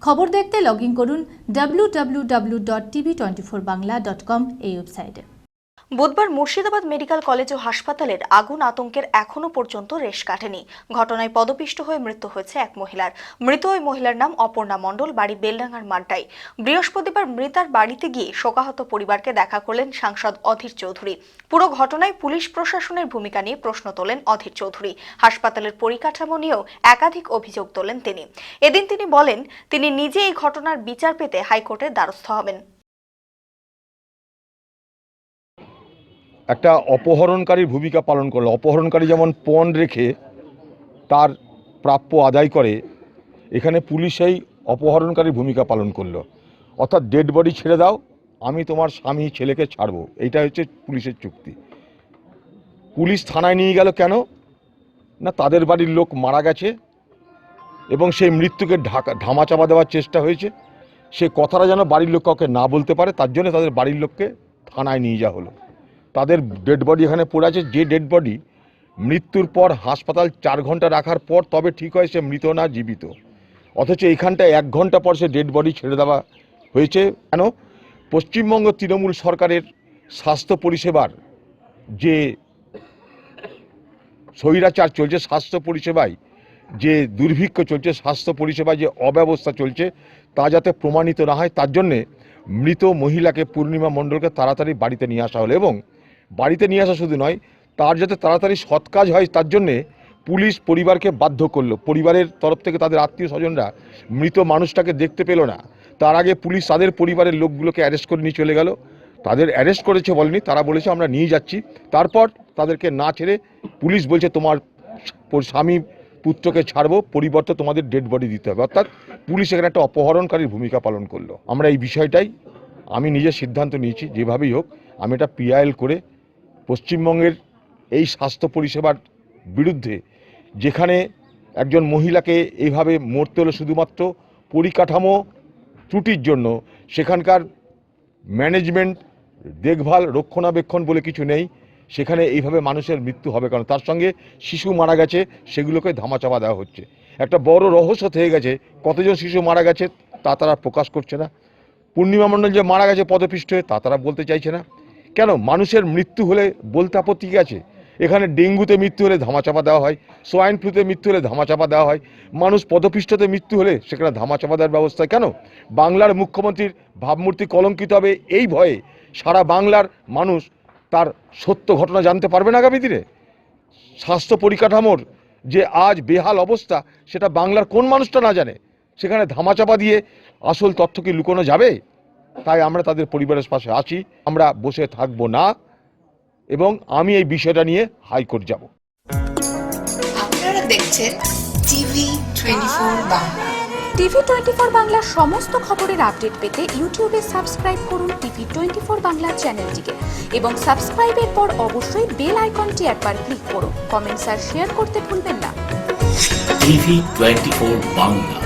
খবর দেখতে log in করুন www.tv24bangla.com এই ওয়েবসাইটে। বুধবার মুর্শিদাবাদ মেডিকেল কলেজ ও হাসপাতালের আগুন আতঙ্কের এখনো পর্যন্ত রেশ কাটেনি। ঘটনায় পদপিষ্ট হয়ে মৃত্যু হয়েছে এক মহিলার। মৃত ওই মহিলার নাম অপর্ণা মণ্ডল, বাড়ি বেলডাঙ্গার মাড্ডায়। বৃহস্পতিবার মৃতার বাড়িতে গিয়ে শোকাহত পরিবারকে দেখা করলেন সাংসদ অধীর চৌধুরী। পুরো ঘটনায় পুলিশ প্রশাসনের ভূমিকা নিয়ে প্রশ্ন তোলেন অধীর চৌধুরী। হাসপাতালের পরিকাঠামো নিয়েও একাধিক অভিযোগ তোলেন তিনি। এদিন তিনি বলেন, তিনি নিজে এই ঘটনার বিচার পেতে হাইকোর্টের দ্বারস্থ হবেন। একটা অপহরণকারীর ভূমিকা পালন করলো। অপহরণকারী যেমন পণ রেখে তার প্রাপ্য আদায় করে, এখানে পুলিশ এই অপহরণকারীর ভূমিকা পালন করলো। অর্থাৎ ডেড বডি ছেড়ে দাও, আমি তোমার স্বামী ছেলেকে ছাড়বো, এইটা হচ্ছে পুলিশের চুক্তি। পুলিশ থানায় নিয়ে গেল কেন না, তাদের বাড়ির লোক মারা গেছে এবং সেই মৃত্যুকে ধামাচাপা দেওয়ার চেষ্টা হয়েছে। সে কথাটা যেন বাড়ির লোক কাউকে না বলতে পারে, তার জন্য তাদের বাড়ির লোককে থানায় নিয়ে যাওয়া হলো। তাদের ডেড বডি এখানে পড়ে আছে, যে ডেড বডি মৃত্যুর পর হাসপাতাল 4 ঘন্টা রাখার পর তবে ঠিক হয় সে মৃত না জীবিত, অথচ এইখানটায় 1 ঘন্টা পর সে ডেড বডি ছেড়ে দেওয়া হয়েছে। কেন? পশ্চিমবঙ্গ তৃণমূল সরকারের স্বাস্থ্য পরিষেবার যে স্বৈরাচার চলছে, স্বাস্থ্য পরিষেবায় যে দুর্ভিক্ষ চলছে, স্বাস্থ্য পরিষেবায় যে অব্যবস্থা চলছে, তা যাতে প্রমাণিত না হয় তার জন্যে মৃত মহিলাকে, পূর্ণিমা মণ্ডলকে তাড়াতাড়ি বাড়িতে নিয়ে আসা হলো। এবং বাড়িতে নিয়ে আসা শুধু নয়, তার যাতে তাড়াতাড়ি সৎ কাজ হয় তার জন্যে পুলিশ পরিবারকে বাধ্য করলো। পরিবারের তরফ থেকে তাদের আত্মীয় স্বজনরা মৃত মানুষটাকে দেখতে পেল না, তার আগে পুলিশ তাদের পরিবারের লোকগুলোকে অ্যারেস্ট করে নিয়ে চলে গেল। তাদের অ্যারেস্ট করেছে বলেনি, তারা বলেছে আমরা নিয়ে যাচ্ছি। তারপর তাদেরকে না ছেড়ে পুলিশ বলছে তোমার স্বামী পুত্রকে ছাড়বো, পরিবর্তে তোমাদের ডেড বডি দিতে হবে। অর্থাৎ পুলিশ এখানে একটা অপহরণকারীর ভূমিকা পালন করলো। আমরা এই বিষয়টাই আমি নিজের সিদ্ধান্ত নিয়েছি, যেভাবেই হোক আমি এটা পিআইএল করে পশ্চিমবঙ্গের এই স্বাস্থ্য পরিষেবার বিরুদ্ধে, যেখানে একজন মহিলাকে এইভাবে মরতে হলো শুধুমাত্র পরিকাঠামো ত্রুটির জন্য, সেখানকার ম্যানেজমেন্ট, দেখভাল, রক্ষণাবেক্ষণ বলে কিছু নেই, সেখানে এইভাবে মানুষের মৃত্যু হবে কারণ তার সঙ্গে শিশু মারা গেছে, সেগুলোকে ধামাচাপা দেওয়া হচ্ছে। একটা বড় রহস্য থেকে গেছে, কতজন শিশু মারা গেছে তা তারা প্রকাশ করছে না। পূর্ণিমা মণ্ডল যে মারা গেছে পদপিষ্ট হয়ে, তা তারা বলতে চাইছে না। কেন? মানুষের মৃত্যু হলে বলতে আপত্তি আছে? এখানে ডেঙ্গুতে মৃত্যু হলে ধামাচাপা দেওয়া হয়, সোয়াইন ফ্লুতে মৃত্যু হলে ধামাচাপা দেওয়া হয়, মানুষ পদপিষ্টতে মৃত্যু হলে সেখানে ধামাচাপা দেওয়ার ব্যবস্থা কেন? বাংলার মুখ্যমন্ত্রীর ভাবমূর্তি কলঙ্কিত হবে এই ভয়ে সারা বাংলার মানুষ তার সত্য ঘটনা জানতে পারবে না আগামী দিনে। স্বাস্থ্য পরিকাঠামোর যে আজ বেহাল অবস্থা, সেটা বাংলার কোন মানুষটা না জানে? সেখানে ধামাচাপা দিয়ে আসল তথ্য কি লুকোনো যাবে? তাই আমরা তাদের পরিবারের পাশে আছি, আমরা বসে থাকবো না এবং আমি এই বিষয়টা নিয়ে হাইকোর্ট যাব। আপনারা দেখছেন TV24 বাংলা। TV24 বাংলার সমস্ত খবরের আপডেট পেতে ইউটিউবে সাবস্ক্রাইব করুন TV24 বাংলা চ্যানেলটিকে এবং সাবস্ক্রাইবের পর অবশ্যই বেল আইকনটি একবার ক্লিক করুন। কমেন্টস আর শেয়ার করতে ভুলবেন না। TV24 বাংলা।